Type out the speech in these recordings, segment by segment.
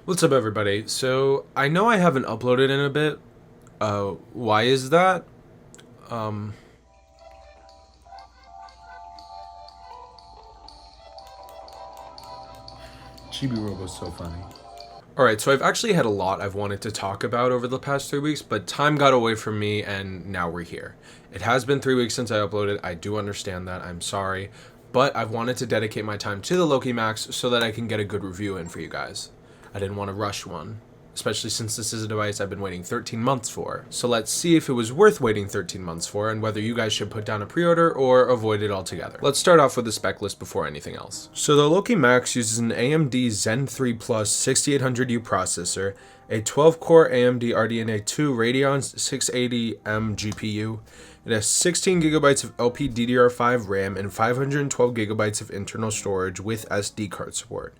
What's up, everybody? So I know I haven't uploaded in a bit. Why is that? Chibi Robo's so funny. Alright, so I've actually had a lot I've wanted to talk about over the past 3 weeks, but time got away from me and now we're here. It has been 3 weeks since I uploaded. I do understand that. I'm sorry. But I've wanted to dedicate my time to the Loki Max so that I can get a good review in for you guys. I didn't want to rush one, especially since this is a device I've been waiting 13 months for. So let's see if it was worth waiting 13 months for and whether you guys should put down a pre-order or avoid it altogether. Let's start off with the spec list before anything else. So the Loki Max uses an AMD Zen 3 Plus 6800U processor, a 12-core AMD RDNA 2 Radeon 680M GPU. It has 16 gigabytes of LPDDR5 RAM and 512 gigabytes of internal storage with SD card support.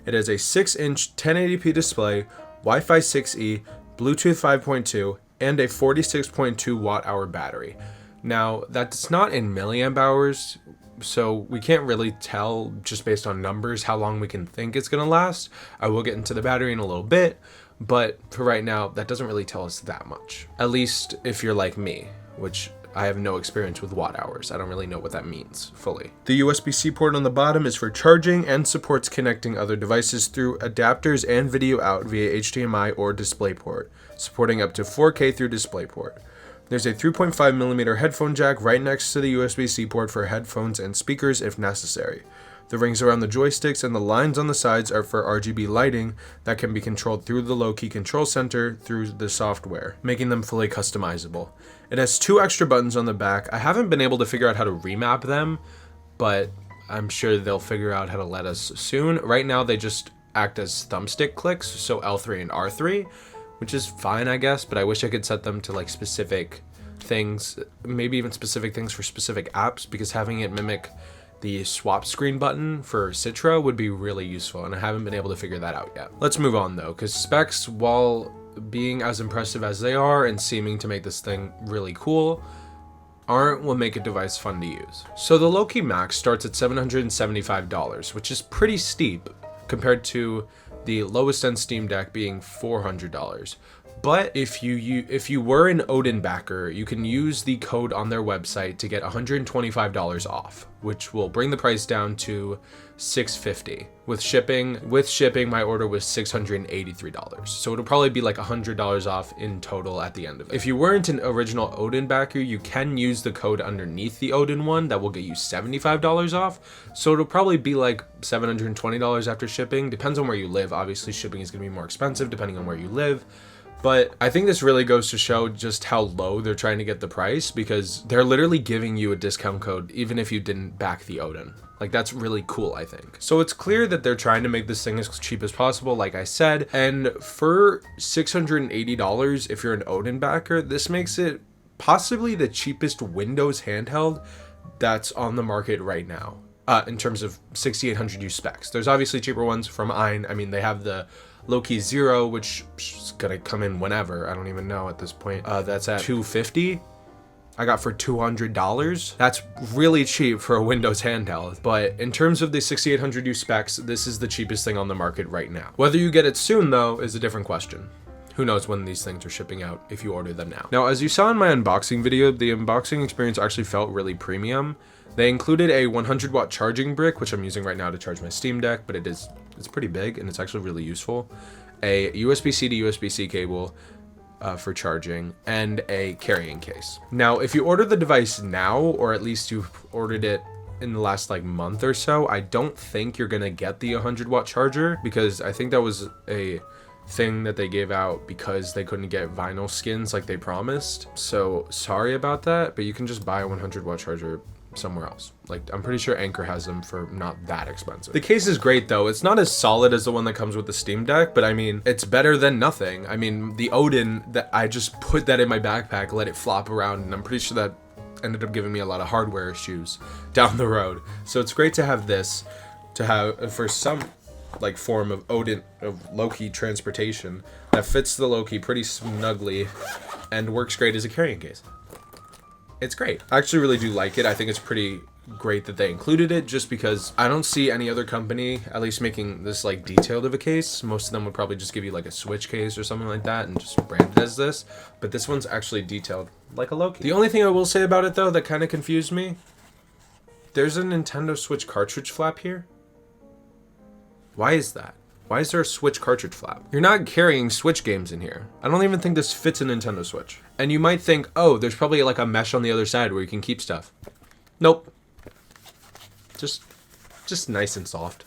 It has a 6-inch 1080p display, Wi-Fi 6E, Bluetooth 5.2, and a 46.2 watt-hour battery. Now, that's not in milliamp hours, so we can't really tell just based on numbers how long we can think it's going to last. I will get into the battery in a little bit, but for right now, that doesn't really tell us that much. At least if you're like me, which I have no experience with watt hours. I don't really know what that means fully. The USB-C port on the bottom is for charging and supports connecting other devices through adapters and video out via HDMI or DisplayPort, supporting up to 4K through DisplayPort. There's a 3.5mm headphone jack right next to the USB-C port for headphones and speakers if necessary. The rings around the joysticks and the lines on the sides are for RGB lighting that can be controlled through the Loki Control Center through the software, making them fully customizable. It has 2 extra buttons on the back. I haven't been able to figure out how to remap them, but I'm sure they'll figure out how to let us soon. Right now, they just act as thumbstick clicks, so L3 and R3, which is fine, I guess, but I wish I could set them to like specific things, maybe even specific things for specific apps, because having it mimic the swap screen button for Citra would be really useful, and I haven't been able to figure that out yet. Let's move on though, because specs, while being as impressive as they are and seeming to make this thing really cool, aren't what make a device fun to use. So the Loki Max starts at $775, which is pretty steep compared to the lowest end Steam Deck being $400. But if you were an Odin backer, you can use the code on their website to get $125 off, which will bring the price down to $650. With shipping, my order was $683. So it'll probably be like $100 off in total at the end of it. If you weren't an original Odin backer, you can use the code underneath the Odin one that will get you $75 off. So it'll probably be like $720 after shipping. Depends on where you live. Obviously, shipping is gonna be more expensive depending on where you live. But I think this really goes to show just how low they're trying to get the price, because they're literally giving you a discount code even if you didn't back the Odin. Like, that's really cool, I think. So it's clear that they're trying to make this thing as cheap as possible, like I said. And for $680, if you're an Odin backer, this makes it possibly the cheapest Windows handheld that's on the market right now. In terms of 6800U specs. There's obviously cheaper ones from AYN. I mean, they have the Loki Zero, which is gonna come in whenever. I don't even know at this point. That's at $250. I got for $200. That's really cheap for a Windows handheld. But in terms of the 6800U specs, this is the cheapest thing on the market right now. Whether you get it soon, though, is a different question. Who knows when these things are shipping out if you order them now. Now, as you saw in my unboxing video, the unboxing experience actually felt really premium. They included a 100-watt charging brick, which I'm using right now to charge my Steam Deck, but it's pretty big and it's actually really useful. A USB-C to USB-C cable for charging, and a carrying case. Now, if you order the device now, or at least you've ordered it in the last like month or so, I don't think you're gonna get the 100-watt charger, because I think that was a thing that they gave out because they couldn't get vinyl skins like they promised. So sorry about that, but you can just buy a 100-watt charger somewhere else. Like, I'm pretty sure Anchor has them for not that expensive. The case is great though. It's not as solid as the one that comes with the Steam Deck, but I mean, it's better than nothing. I mean, the Odin, that I just put that in my backpack, let it flop around, and I'm pretty sure that ended up giving me a lot of hardware issues down the road. So it's great to have this, to have for some like form of Loki transportation that fits the Loki pretty snugly and works great as a carrying case. It's great. I actually really do like it. I think it's pretty great that they included it, just because I don't see any other company at least making this like detailed of a case. Most of them would probably just give you like a Switch case or something like that and just brand it as this, but this one's actually detailed like a Loki. The only thing I will say about it though that kind of confused me, there's a Nintendo Switch cartridge flap here. Why is that? Why is there a Switch cartridge flap? You're not carrying Switch games in here. I don't even think this fits a Nintendo Switch. And you might think, oh, there's probably like a mesh on the other side where you can keep stuff. Nope. Just nice and soft.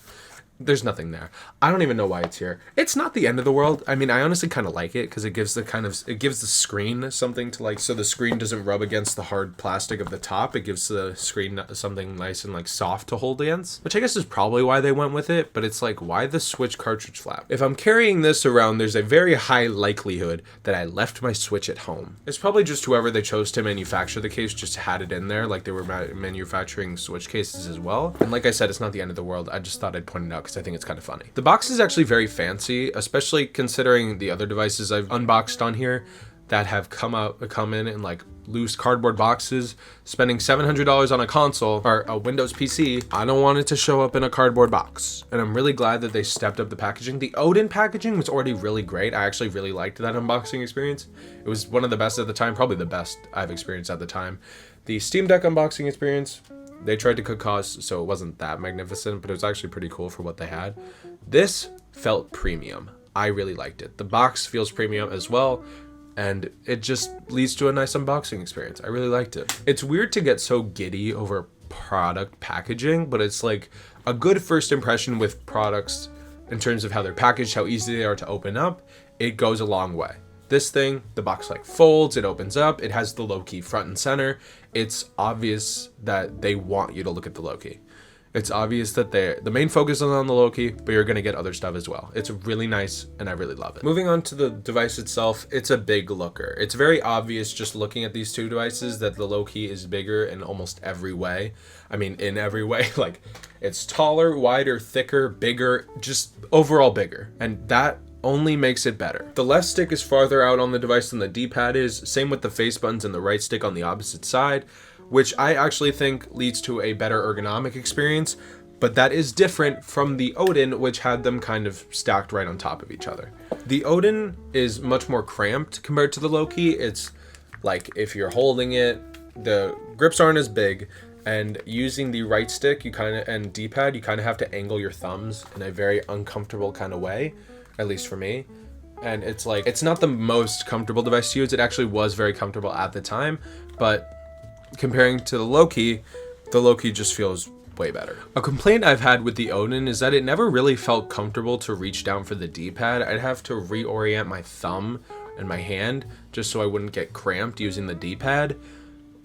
There's nothing there. I don't even know why it's here. It's not the end of the world. I mean, I honestly kind of like it because it gives the screen something to like, so the screen doesn't rub against the hard plastic of the top. It gives the screen something nice and like soft to hold against, which I guess is probably why they went with it. But it's like, why the Switch cartridge flap? If I'm carrying this around, there's a very high likelihood that I left my Switch at home. It's probably just whoever they chose to manufacture the case just had it in there, like they were manufacturing Switch cases as well. And like I said, it's not the end of the world. I just thought I'd point it out because I think it's kind of funny. The box is actually very fancy, especially considering the other devices I've unboxed on here that have come in like loose cardboard boxes. Spending $700 on a console or a Windows PC, I don't want it to show up in a cardboard box. And I'm really glad that they stepped up the packaging. The Odin packaging was already really great. I actually really liked that unboxing experience. It was one of the best at the time, probably the best I've experienced at the time. The Steam Deck unboxing experience, they tried to cut costs, so it wasn't that magnificent, but it was actually pretty cool for what they had. This felt premium. I really liked it. The box feels premium as well, and it just leads to a nice unboxing experience. I really liked it. It's weird to get so giddy over product packaging, but it's like a good first impression with products in terms of how they're packaged, how easy they are to open up. It goes a long way. This thing, the box like folds, it opens up, it has the Loki front and center. It's obvious that they want you to look at the Loki. It's obvious that the main focus is on the Loki, but you're gonna get other stuff as well. It's really nice and I really love it. Moving on to the device itself, it's a big looker. It's very obvious just looking at these two devices that the Loki is bigger in almost every way. I mean, in every way, like it's taller, wider, thicker, bigger, just overall bigger. And that only makes it better. The left stick is farther out on the device than the D-pad is. Same with the face buttons and the right stick on the opposite side, which I actually think leads to a better ergonomic experience, but that is different from the Odin, which had them kind of stacked right on top of each other. The Odin is much more cramped compared to the Loki. It's like if you're holding it, the grips aren't as big, and using the right stick and D-pad, you kind of have to angle your thumbs in a very uncomfortable kind of way, at least for me. And it's like, it's not the most comfortable device to use. It actually was very comfortable at the time, but comparing to the Loki just feels way better. A complaint I've had with the Odin is that it never really felt comfortable to reach down for the D-pad. I'd have to reorient my thumb and my hand just so I wouldn't get cramped using the D-pad,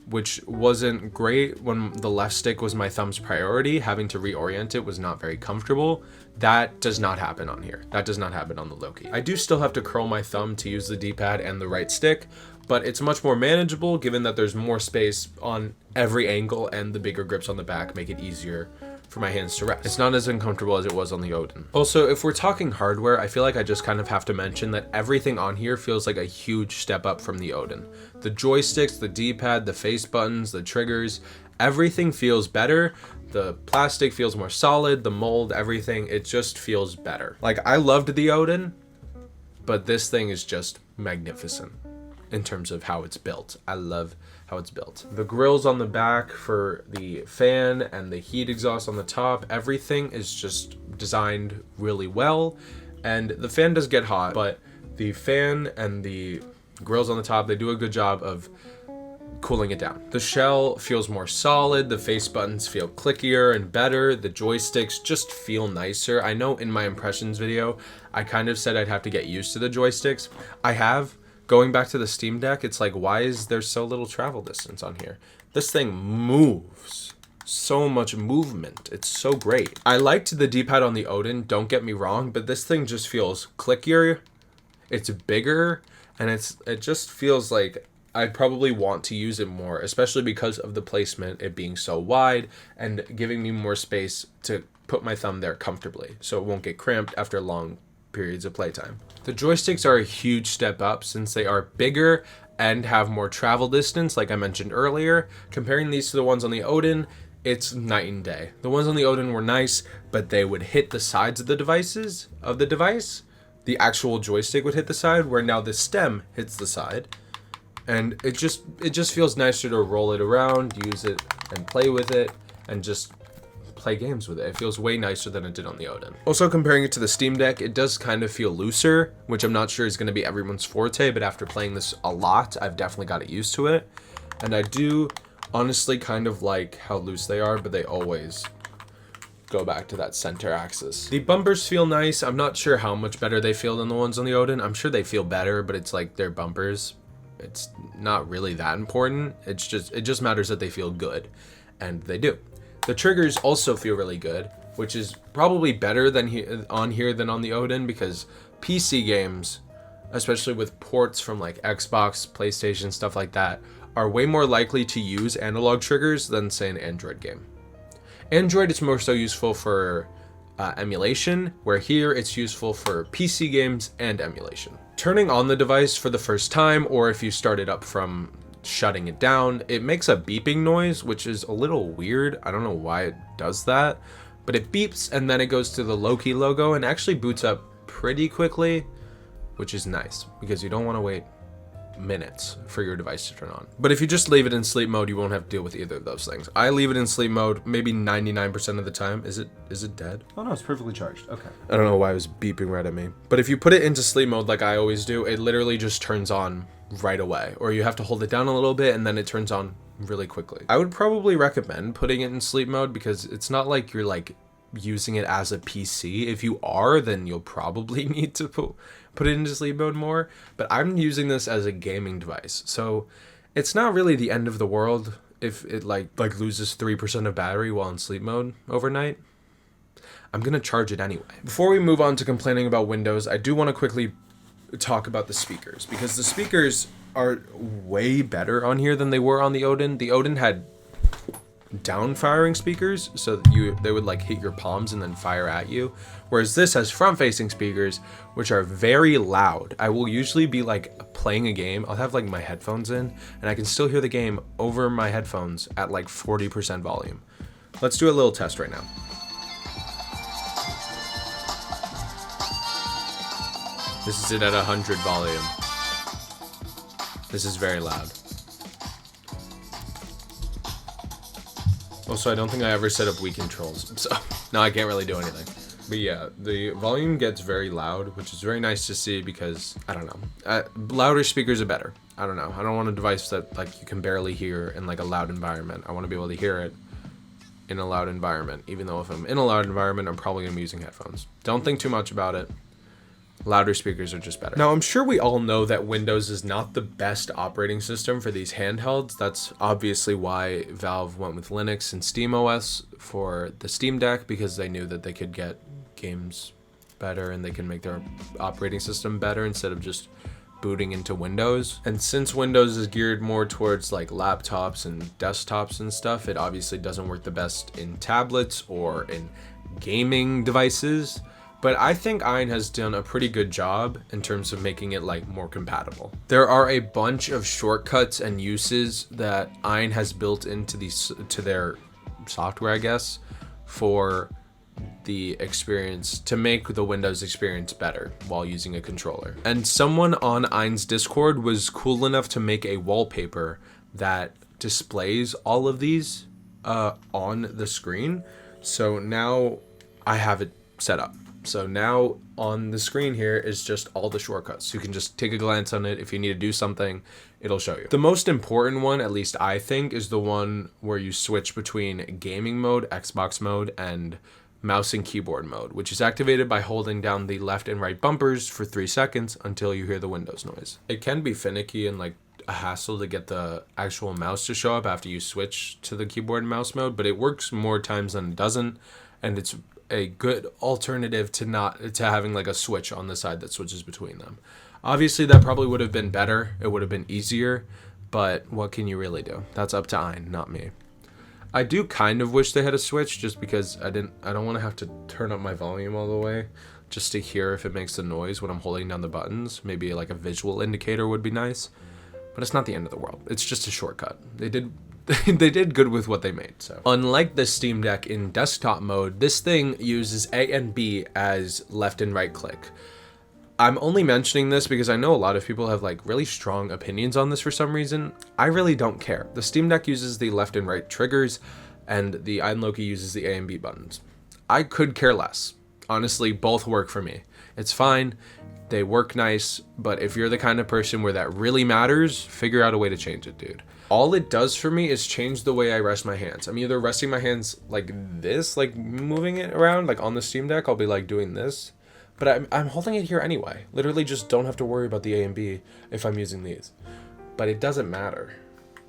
which wasn't great when the left stick was my thumb's priority. Having to reorient it was not very comfortable. That does not happen on here. That does not happen on the Loki. I do still have to curl my thumb to use the D-pad and the right stick, but it's much more manageable given that there's more space on every angle and the bigger grips on the back make it easier for my hands to rest. It's not as uncomfortable as it was on the Odin. Also, if we're talking hardware, I feel like I just kind of have to mention that everything on here feels like a huge step up from the Odin. The joysticks, the D-pad, the face buttons, the triggers, everything feels better. The plastic feels more solid, the mold, everything, it just feels better. Like, I loved the Odin, but this thing is just magnificent in terms of how it's built. I love how it's built. The grills on the back for the fan and the heat exhaust on the top, everything is just designed really well. And the fan does get hot, but the fan and the grills on the top, they do a good job of cooling it down. The shell feels more solid, the face buttons feel clickier and better, the joysticks just feel nicer. I know in my impressions video, I kind of said I'd have to get used to the joysticks. I have. Going back to the Steam Deck, it's like, why is there so little travel distance on here? This thing moves. So much movement. It's so great. I liked the D-pad on the Odin, don't get me wrong, but this thing just feels clickier. It's bigger, and it just feels like I'd probably want to use it more, especially because of the placement, it being so wide and giving me more space to put my thumb there comfortably so it won't get cramped after long periods of playtime. The joysticks are a huge step up since they are bigger and have more travel distance, like I mentioned earlier. Comparing these to the ones on the Odin, it's night and day. The ones on the Odin were nice, but they would hit the sides of the device. The actual joystick would hit the side, where now the stem hits the side. And it just feels nicer to roll it around, use it, and play with it, and just play games with it. It feels way nicer than it did on the Odin. Also, comparing it to the Steam Deck, it does kind of feel looser, which I'm not sure is going to be everyone's forte, but after playing this a lot, I've definitely got used to it. And I do honestly kind of like how loose they are, but they always go back to that center axis. The bumpers feel nice. I'm not sure how much better they feel than the ones on the Odin. I'm sure they feel better, but it's like they're bumpers. It's not really that important. It just matters that they feel good, and they do. The triggers also feel really good, which is probably better than on here than on the Odin, because PC games, especially with ports from like Xbox, PlayStation, stuff like that, are way more likely to use analog triggers than, say, an Android game. Android is more so useful for emulation, where here it's useful for PC games and emulation. Turning on the device for the first time, or if you start it up from shutting it down, it makes a beeping noise, which is a little weird. I don't know why it does that, but it beeps and then it goes to the Loki logo and actually boots up pretty quickly, which is nice because you don't want to wait minutes for your device to turn on. But if you just leave it in sleep mode, you won't have to deal with either of those things. I leave it in sleep mode maybe 99% of the time. Is it dead? Oh no, it's perfectly charged. Okay. I don't know why it was beeping right at me. But if you put it into sleep mode like I always do, it literally just turns on right away. Or you have to hold it down a little bit and then it turns on really quickly. I would probably recommend putting it in sleep mode because it's not like you're like using it as a PC. If you are, then you'll probably need to put it into sleep mode more, but I'm using this as a gaming device, so it's not really the end of the world if it like loses 3% of battery while in sleep mode overnight. I'm gonna charge it anyway. Before we move on to complaining about Windows, I do want to quickly talk about the speakers, because the speakers are way better on here than they were on the Odin. The Odin had down firing speakers, so they would like hit your palms and then fire at you, whereas this has front facing speakers which are very loud. I will usually be like playing a game, I'll have like my headphones in and I can still hear the game over my headphones at like 40% volume. Let's do a little test right now. This is it at 100 volume. This is very loud. Also, I don't think I ever set up Wii controls, so now I can't really do anything. But yeah, the volume gets very loud, which is very nice to see because, I don't know, louder speakers are better. I don't know. I don't want a device that like you can barely hear in like a loud environment. I want to be able to hear it in a loud environment, even though if I'm in a loud environment, I'm probably going to be using headphones. Don't think too much about it. Louder speakers are just better. Now, I'm sure we all know that Windows is not the best operating system for these handhelds. That's obviously why Valve went with Linux and SteamOS for the Steam Deck, because they knew that they could get games better and they can make their operating system better instead of just booting into Windows. And since Windows is geared more towards like laptops and desktops and stuff, it obviously doesn't work the best in tablets or in gaming devices. But I think AYN has done a pretty good job in terms of making it like more compatible. There are a bunch of shortcuts and uses that AYN has built into their software, I guess, for the experience to make the Windows experience better while using a controller. And someone on AYN's Discord was cool enough to make a wallpaper that displays all of these on the screen. So now I have it set up. So now on the screen here is just all the shortcuts. You can just take a glance on it. If you need to do something, it'll show you. The most important one, at least I think, is the one where you switch between gaming mode, Xbox mode, and mouse and keyboard mode, which is activated by holding down the left and right bumpers for 3 seconds until you hear the Windows noise. It can be finicky and like a hassle to get the actual mouse to show up after you switch to the keyboard and mouse mode, but it works more times than it doesn't, and it's a good alternative to having like a switch on the side that switches between them. Obviously that probably would have been better. It would have been easier, but what can you really do? That's up to AYN, not me. I do kind of wish they had a switch just because I don't want to have to turn up my volume all the way just to hear if it makes the noise when I'm holding down the buttons. Maybe like a visual indicator would be nice, but it's not the end of the world. It's just a shortcut. They did they did good with what they made. So unlike the Steam Deck in desktop mode, this thing uses A and B as left and right click. I'm only mentioning this because I know a lot of people have like really strong opinions on this for some reason. I really don't care. The Steam Deck uses the left and right triggers, and the AYN Loki uses the A and B buttons. I could care less. Honestly, both work for me. It's fine. They work nice, but if you're the kind of person where that really matters, figure out a way to change it, dude. All it does for me is change the way I rest my hands. I'm either resting my hands like this, like moving it around, like on the Steam Deck, I'll be like doing this. But I'm holding it here anyway. Literally just don't have to worry about the A and B if I'm using these. But it doesn't matter.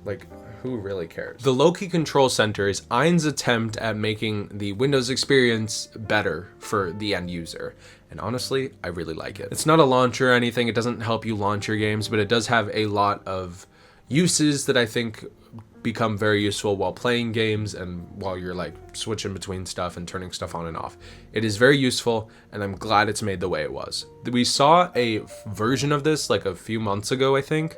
Like, who really cares? The Loki Control Center is AYN's attempt at making the Windows experience better for the end user. And honestly, I really like it. It's not a launcher or anything. It doesn't help you launch your games, but it does have a lot of uses that I think become very useful while playing games and while you're like switching between stuff and turning stuff on and off. It is very useful, and I'm glad it's made the way it was. We saw a version of this like a few months ago, I think,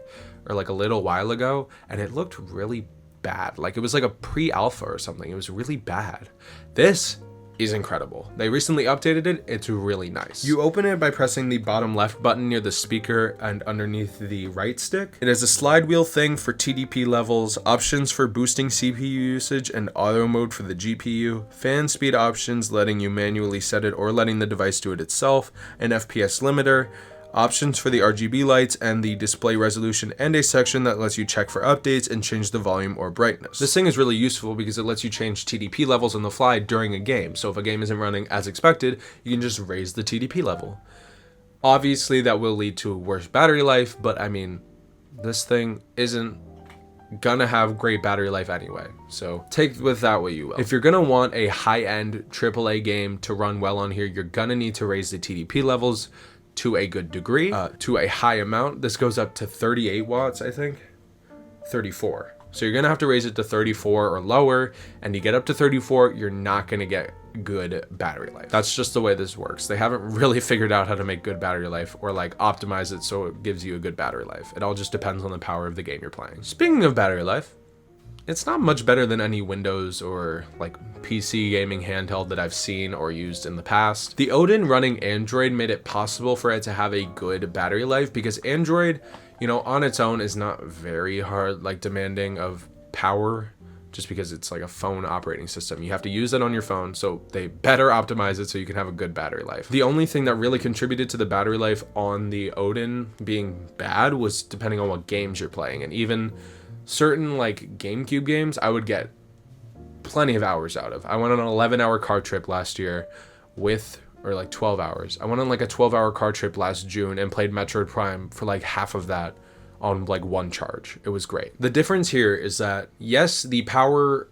or like a little while ago, and it looked really bad. Like it was like a pre-alpha or something. It was really bad. This is incredible. They recently updated it. It's really nice. You open it by pressing the bottom left button near the speaker and underneath the right stick. It has a slide wheel thing for TDP levels, options for boosting CPU usage, and auto mode for the GPU, fan speed options letting you manually set it or letting the device do it itself, an FPS limiter, options for the RGB lights and the display resolution, and a section that lets you check for updates and change the volume or brightness. This thing is really useful because it lets you change TDP levels on the fly during a game. So if a game isn't running as expected, you can just raise the TDP level. Obviously that will lead to worse battery life, but I mean, this thing isn't gonna have great battery life anyway, so take with that what you will. If you're gonna want a high-end AAA game to run well on here, you're gonna need to raise the TDP levels to a good degree, to a high amount. This goes up to 38 watts, I think, 34. So you're gonna have to raise it to 34 or lower, and you get up to 34, you're not gonna get good battery life. That's just the way this works. They haven't really figured out how to make good battery life or like optimize it so it gives you a good battery life. It all just depends on the power of the game you're playing. Speaking of battery life, it's not much better than any Windows or like PC gaming handheld that I've seen or used in the past. The Odin running Android made it possible for it to have a good battery life because Android, you know, on its own is not very hard, like demanding of power, just because it's like a phone operating system. You have to use it on your phone, so they better optimize it so you can have a good battery life. The only thing that really contributed to the battery life on the Odin being bad was depending on what games you're playing, and even certain like GameCube games I would get plenty of hours out of. I went on an 11-hour car trip last year or like 12 hours. I went on like a 12-hour car trip last June and played Metroid Prime for like half of that on like one charge. It was great. The difference here is that yes, the power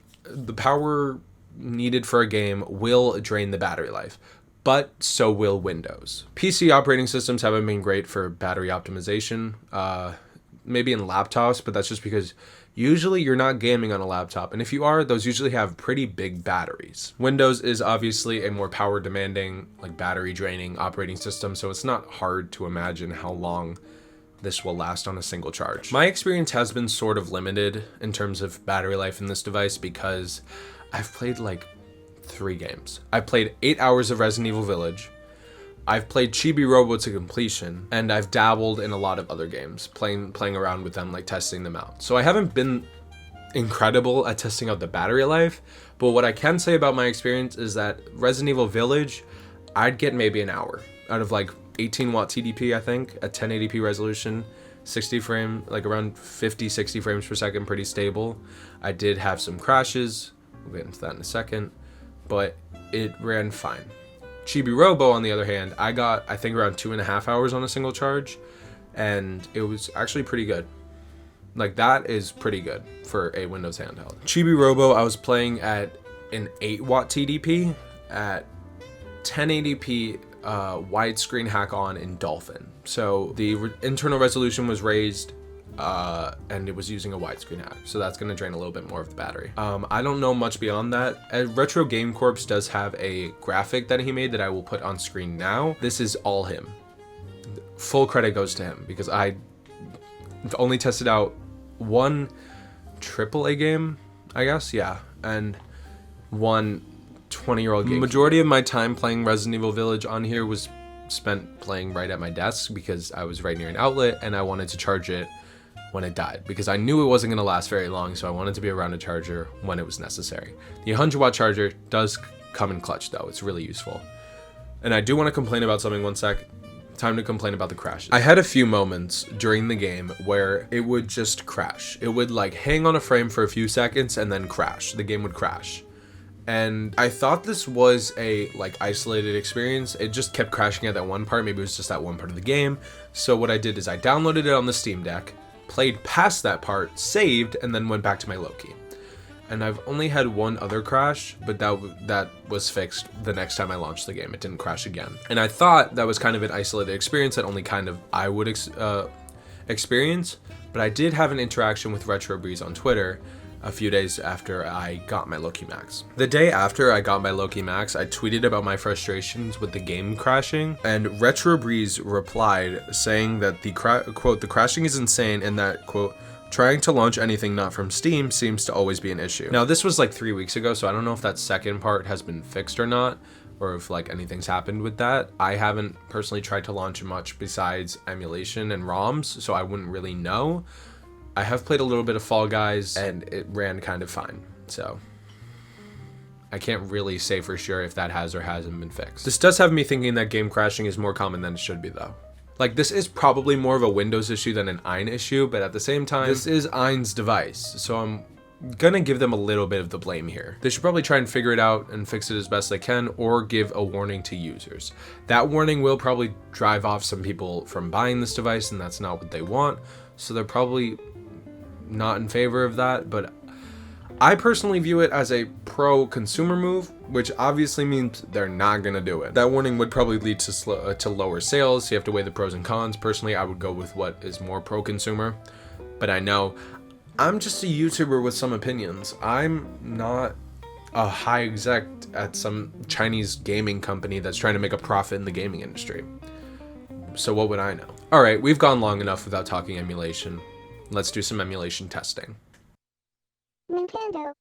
needed for a game will drain the battery life, but so will Windows. PC operating systems haven't been great for battery optimization. Maybe in laptops, but that's just because usually you're not gaming on a laptop, and if you are, those usually have pretty big batteries. Windows is obviously a more power demanding, like battery draining operating system, so it's not hard to imagine how long this will last on a single charge. My experience has been sort of limited in terms of battery life in this device because I've played like 3 games. I played 8 hours of Resident Evil Village, I've played Chibi Robo to completion, and I've dabbled in a lot of other games, playing around with them, like testing them out. So I haven't been incredible at testing out the battery life, but what I can say about my experience is that Resident Evil Village, I'd get maybe an hour out of like 18 watt TDP, I think, at 1080p resolution, 60 frame, like around 50, 60 frames per second, pretty stable. I did have some crashes, we'll get into that in a second, but it ran fine. Chibi Robo, on the other hand, I got, I think, around 2.5 hours on a single charge, and it was actually pretty good. Like, that is pretty good for a Windows handheld. Chibi Robo, I was playing at an 8 watt TDP at 1080p widescreen hack on in Dolphin. So the internal resolution was raised, and it was using a widescreen hack, so that's going to drain a little bit more of the battery. I don't know much beyond that. Retro Game Corps does have a graphic that he made that I will put on screen now. This is all him. Full credit goes to him because I only tested out one AAA game, I guess, yeah, and one 20-year-old game. Majority of my time playing Resident Evil Village on here was spent playing right at my desk because I was right near an outlet and I wanted to charge it when it died because I knew it wasn't going to last very long, so I wanted to be around a charger when it was necessary. The 100-watt charger does come in clutch though. It's really useful. And I do want to complain about something. One sec. Time to complain about the crashes. I had a few moments during the game where it would just crash. It would like hang on a frame for a few seconds and then crash. The game would crash. And I thought this was a like isolated experience. It just kept crashing at that one part. Maybe it was just that one part of the game. So what I did is I downloaded it on the Steam Deck, played past that part, saved, and then went back to my Loki. And I've only had one other crash, but that was fixed the next time I launched the game. It didn't crash again. And I thought that was kind of an isolated experience that only kind of I would experience. But I did have an interaction with Retro Breeze on Twitter a few days after I got my Loki Max. The day after I got my Loki Max, I tweeted about my frustrations with the game crashing, and Retro Breeze replied saying that quote, the crashing is insane and that, quote, trying to launch anything not from Steam seems to always be an issue. Now, this was like 3 weeks ago, so I don't know if that second part has been fixed or not, or if like anything's happened with that. I haven't personally tried to launch much besides emulation and ROMs, so I wouldn't really know. I have played a little bit of Fall Guys, and it ran kind of fine, so I can't really say for sure if that has or hasn't been fixed. This does have me thinking that game crashing is more common than it should be, though. Like, this is probably more of a Windows issue than an AYN issue, but at the same time, this is AYN's device, so I'm gonna give them a little bit of the blame here. They should probably try and figure it out and fix it as best they can, or give a warning to users. That warning will probably drive off some people from buying this device, and that's not what they want, so they're probably not in favor of that, but I personally view it as a pro-consumer move, which obviously means they're not gonna do it. That warning would probably lead to lower sales, so you have to weigh the pros and cons. Personally, I would go with what is more pro-consumer, but I know I'm just a YouTuber with some opinions. I'm not a high exec at some Chinese gaming company that's trying to make a profit in the gaming industry. So what would I know? All right, we've gone long enough without talking emulation. Let's do some emulation testing. Nintendo.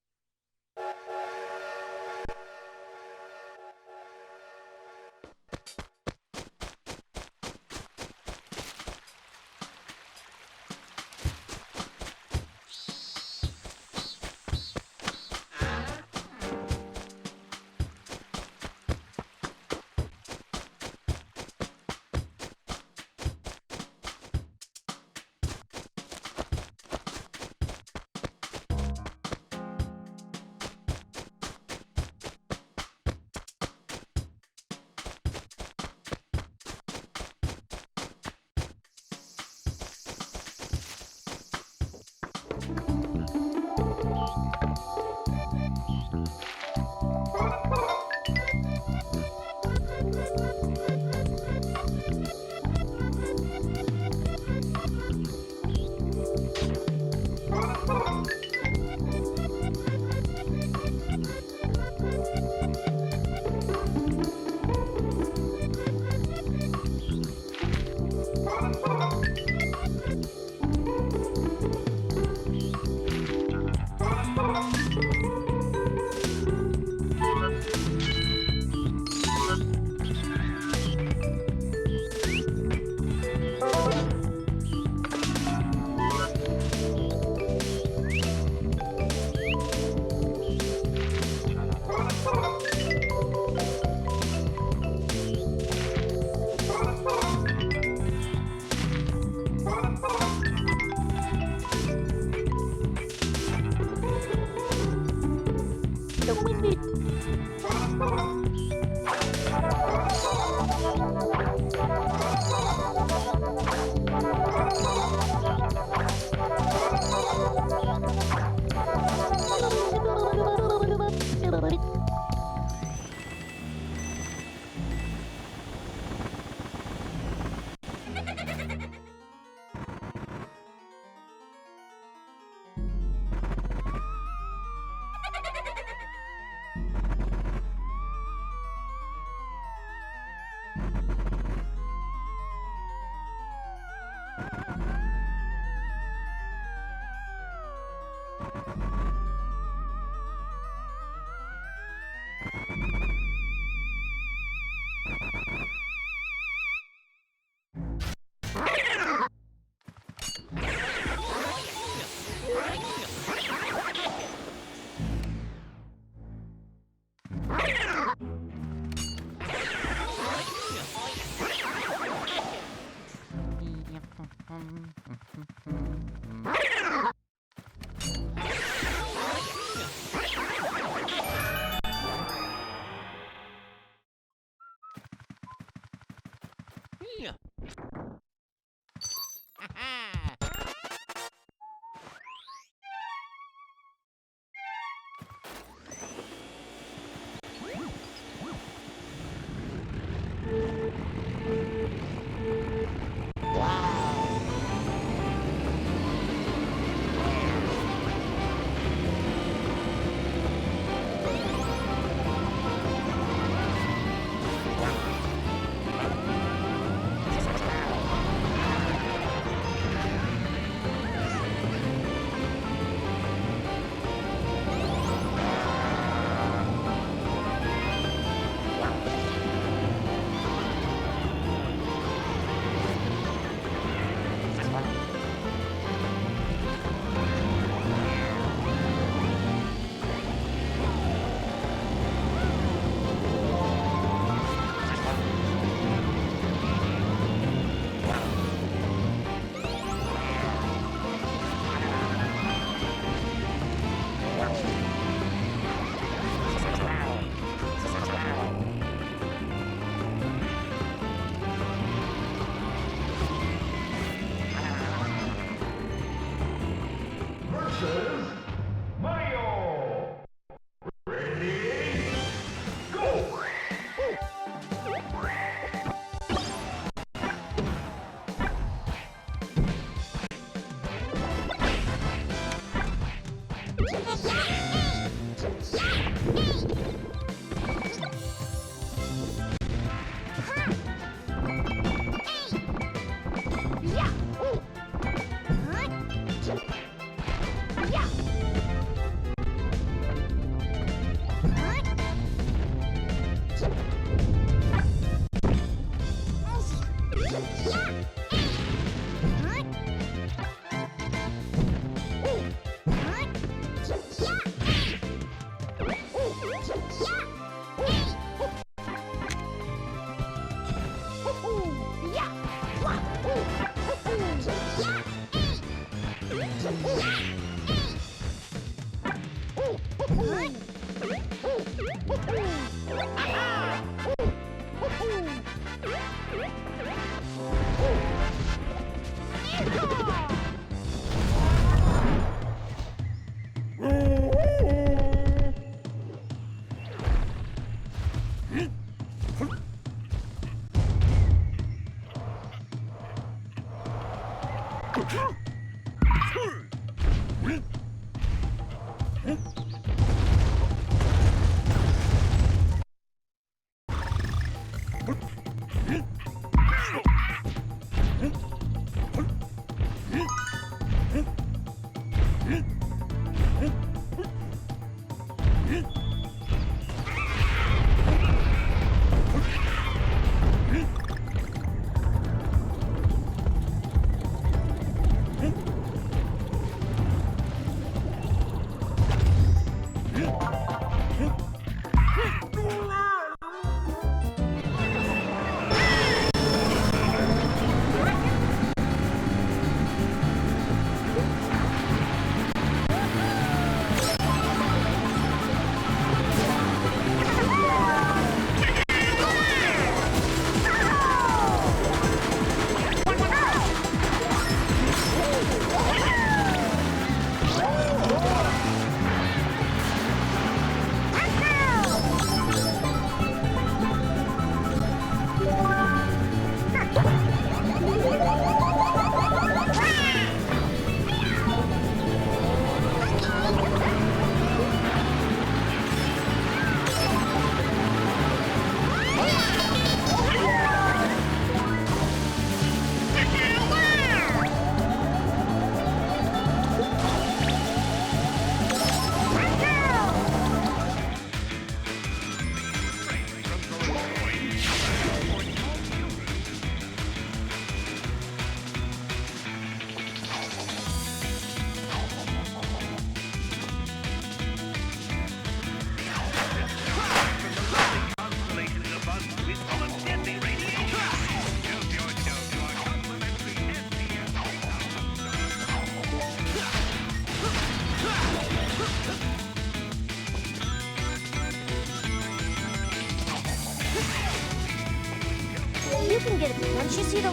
싫어.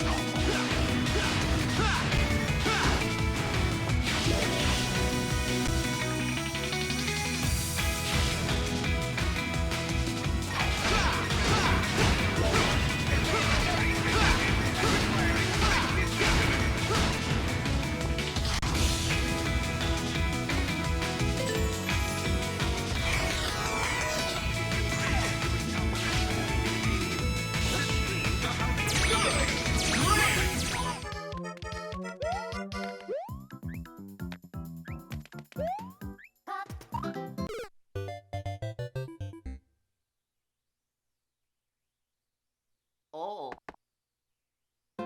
Oh.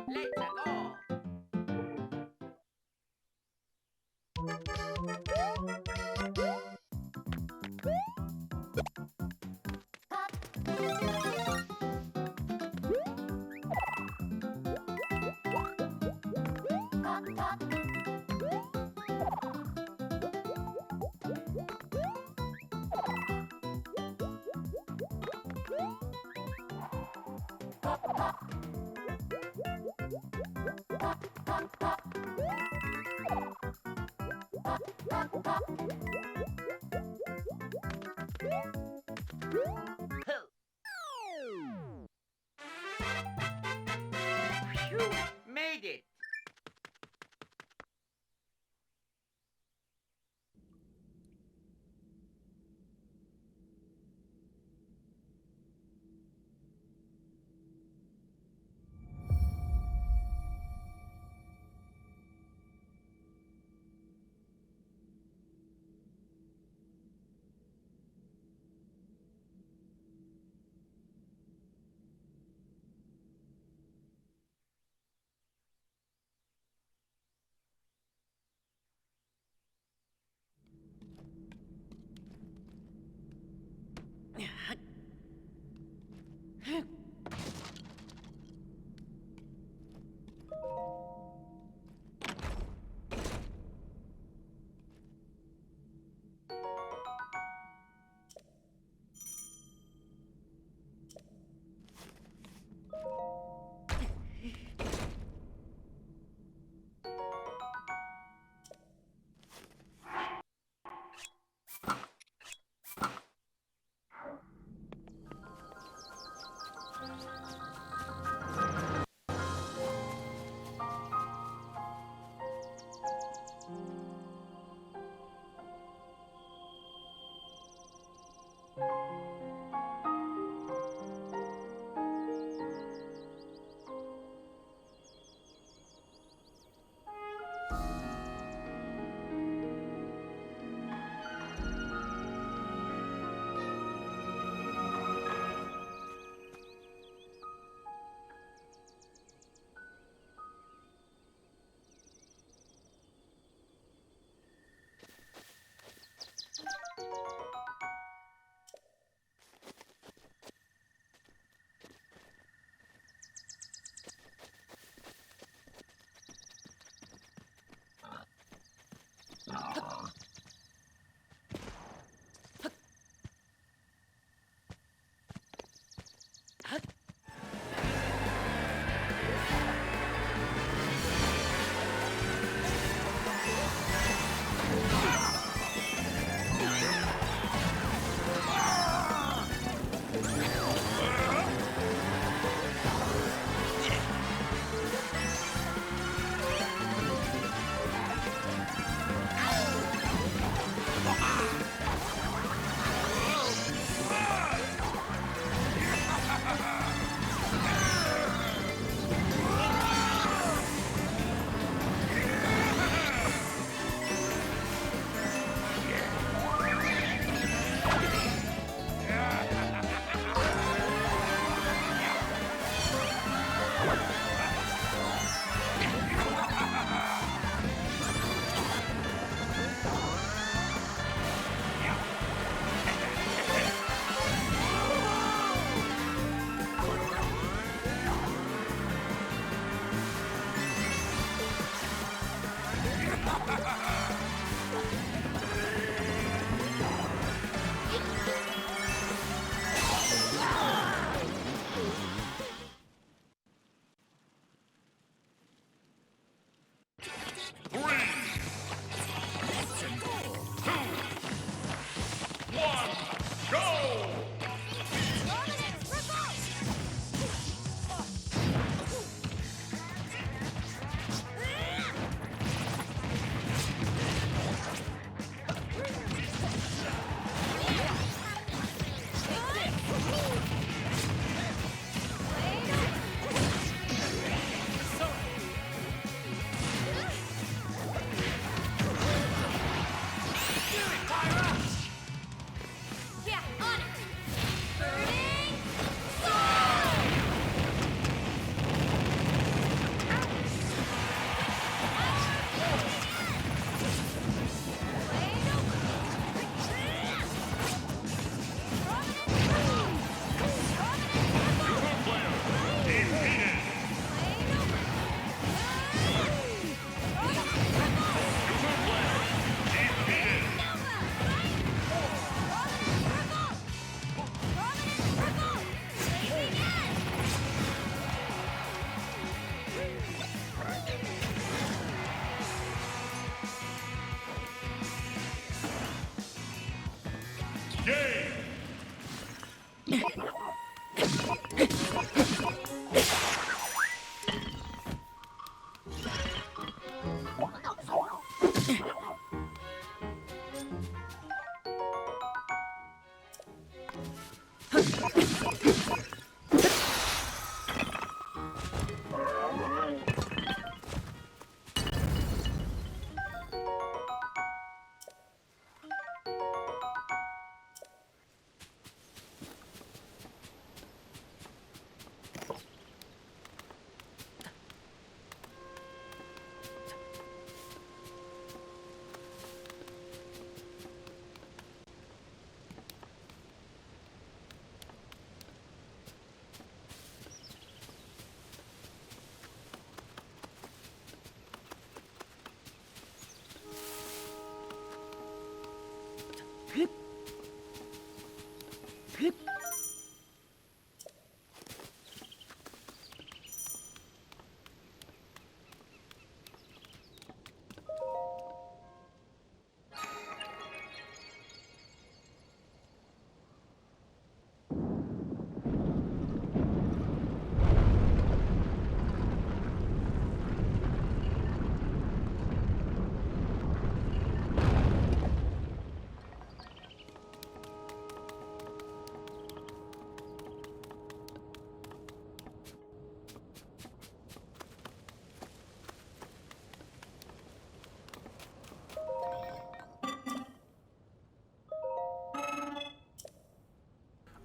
Let's go. Phew, made it.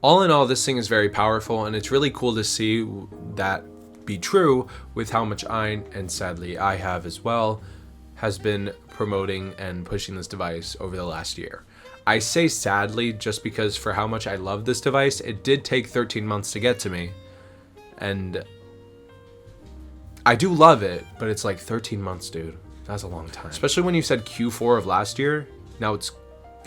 All in all, this thing is very powerful, and it's really cool to see that be true with how much AYN, and sadly I have as well, has been promoting and pushing this device over the last year. I say sadly just because for how much I love this device, it did take 13 months to get to me. And I do love it, but it's like 13 months, dude. That's a long time. Especially when you said Q4 of last year, now it's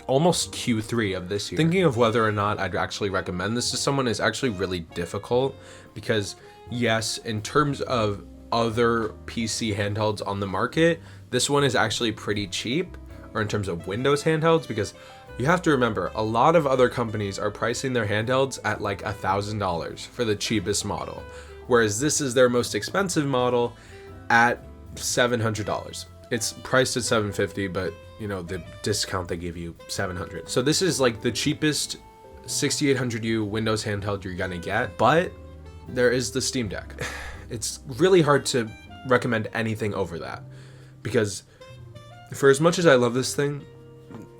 almost Q3 of this year. Thinking of whether or not I'd actually recommend this to someone is actually really difficult because yes, in terms of other PC handhelds on the market, this one is actually pretty cheap, or in terms of Windows handhelds, because you have to remember a lot of other companies are pricing their handhelds at like $1,000 for the cheapest model, whereas this is their most expensive model at $700. It's priced at $750, but you know, the discount they give you, $700. So this is like the cheapest 6800U Windows handheld you're gonna get, but there is the Steam Deck. It's really hard to recommend anything over that because for as much as I love this thing,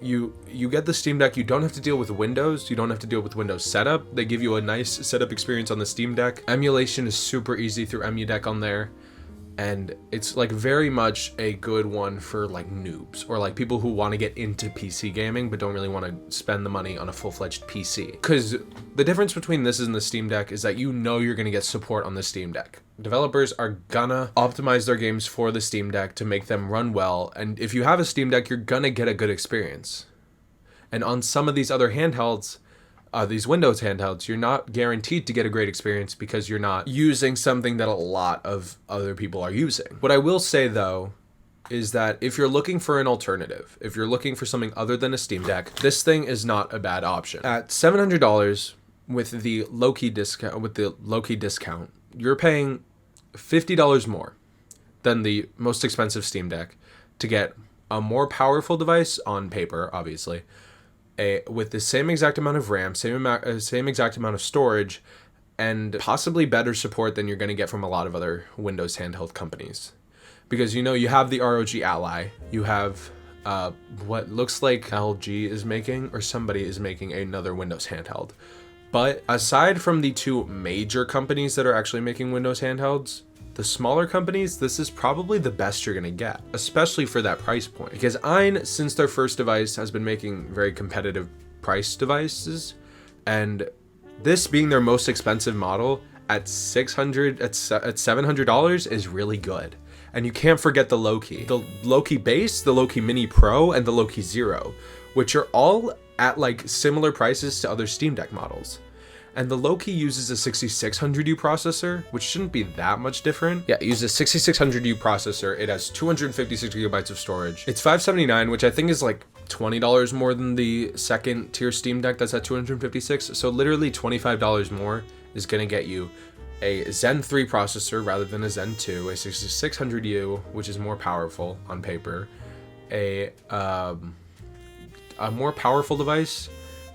you get the Steam Deck, you don't have to deal with Windows, you don't have to deal with Windows setup. They give you a nice setup experience on the Steam Deck. Emulation is super easy through EmuDeck on there. And it's like very much a good one for like noobs or like people who want to get into PC gaming but don't really want to spend the money on a full-fledged PC. Because the difference between this and the Steam Deck is that you know you're going to get support on the Steam Deck. Developers are gonna optimize their games for the Steam Deck to make them run well, and if you have a Steam Deck, you're gonna get a good experience. And on some of these other handhelds, these Windows handhelds, you're not guaranteed to get a great experience because you're not using something that a lot of other people are using. What I will say though, is that if you're looking for an alternative, if you're looking for something other than a Steam Deck, this thing is not a bad option. At $700 with the Loki discount, you're paying $50 more than the most expensive Steam Deck to get a more powerful device on paper, obviously, with the same exact amount of RAM, same exact amount of storage, and possibly better support than you're going to get from a lot of other Windows handheld companies. Because, you know, you have the ROG Ally, you have what looks like LG is making, or somebody is making another Windows handheld. But aside from the two major companies that are actually making Windows handhelds, the smaller companies, this is probably the best you're gonna get, especially for that price point. Because AYN, since their first device, has been making very competitive price devices, and this being their most expensive model at $700 is really good. And you can't forget the Loki. The Loki Base, the Loki Mini Pro, and the Loki Zero, which are all at like similar prices to other Steam Deck models. And the Loki uses a 6600U processor, which shouldn't be that much different. Yeah, it uses a 6600U processor. It has 256 gigabytes of storage. It's $579, which I think is like $20 more than the second tier Steam Deck that's at $256. So literally $25 more is gonna get you a Zen 3 processor rather than a Zen 2, a 6600U, which is more powerful on paper, a more powerful device,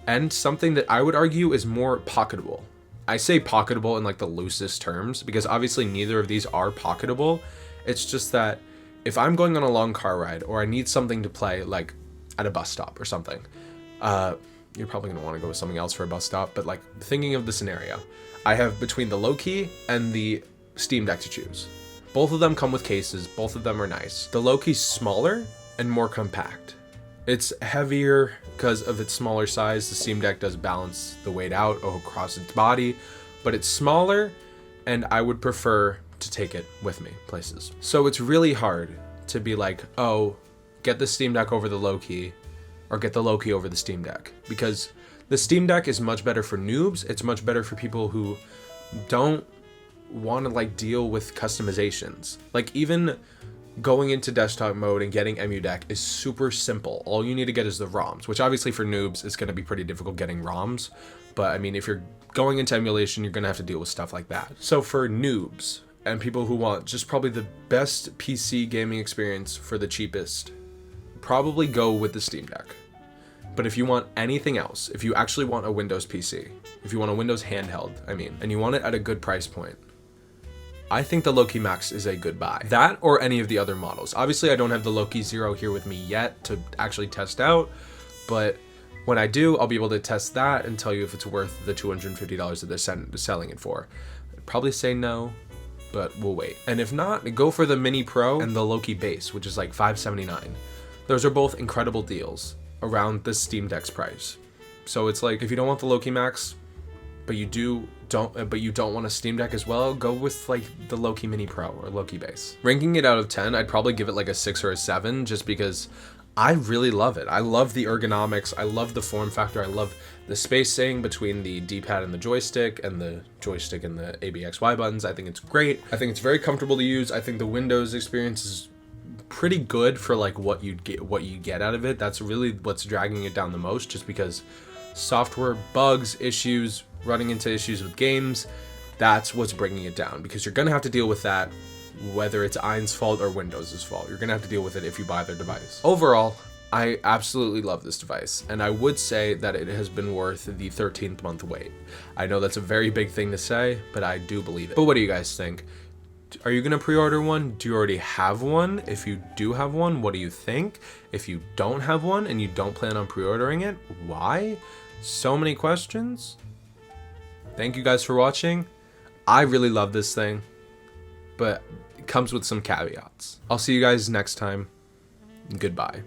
and something that I would argue is more pocketable. I say pocketable in like the loosest terms because obviously neither of these are pocketable. It's just that if I'm going on a long car ride or I need something to play like at a bus stop or something, you're probably gonna want to go with something else for a bus stop, but like thinking of the scenario, I have between the Loki and the Steam Deck to choose. Both of them come with cases, both of them are nice. The Loki's smaller and more compact. It's heavier because of its smaller size. The Steam Deck does balance the weight out across its body, but it's smaller and I would prefer to take it with me places. So it's really hard to be like, oh, get the Steam Deck over the Loki or get the Loki over the Steam Deck, because the Steam Deck is much better for noobs. It's much better for people who don't want to like deal with customizations. Like even going into desktop mode and getting EmuDeck is super simple. All you need to get is the ROMs, which obviously for noobs is going to be pretty difficult getting ROMs. But I mean, if you're going into emulation, you're going to have to deal with stuff like that. So for noobs and people who want just probably the best PC gaming experience for the cheapest, probably go with the Steam Deck. But if you want anything else, if you actually want a Windows PC, if you want a Windows handheld, and you want it at a good price point, I think the Loki Max is a good buy. That or any of the other models. Obviously, I don't have the Loki Zero here with me yet to actually test out, but when I do, I'll be able to test that and tell you if it's worth the $250 that they're selling it for. I'd probably say no, but we'll wait. And if not, go for the Mini Pro and the Loki Base, which is like $579. Those are both incredible deals around the Steam Deck's price. So it's like, if you don't want the Loki Max, but you don't want a Steam Deck as well, go with like the Loki Mini Pro or Loki Base. Ranking it out of 10, I'd probably give it like a 6 or a 7, just because I really love it. I love the ergonomics, I love the form factor, I love the spacing between the D-pad and the joystick and the ABXY buttons. I think it's great. I think it's very comfortable to use. I think the Windows experience is pretty good for like what you get out of it. That's really what's dragging it down the most, just because software bugs, issues, running into issues with games, that's what's bringing it down, because you're gonna have to deal with that whether it's AYN's fault or Windows's fault. You're gonna have to deal with it if you buy their device. Overall, I absolutely love this device, and I would say that it has been worth the 13th month wait. I know that's a very big thing to say, but I do believe it. But what do you guys think? Are you gonna pre-order one? Do you already have one? If you do have one, what do you think? If you don't have one and you don't plan on pre-ordering it, why? So many questions. Thank you guys for watching. I really love this thing, but it comes with some caveats. I'll see you guys next time. Goodbye.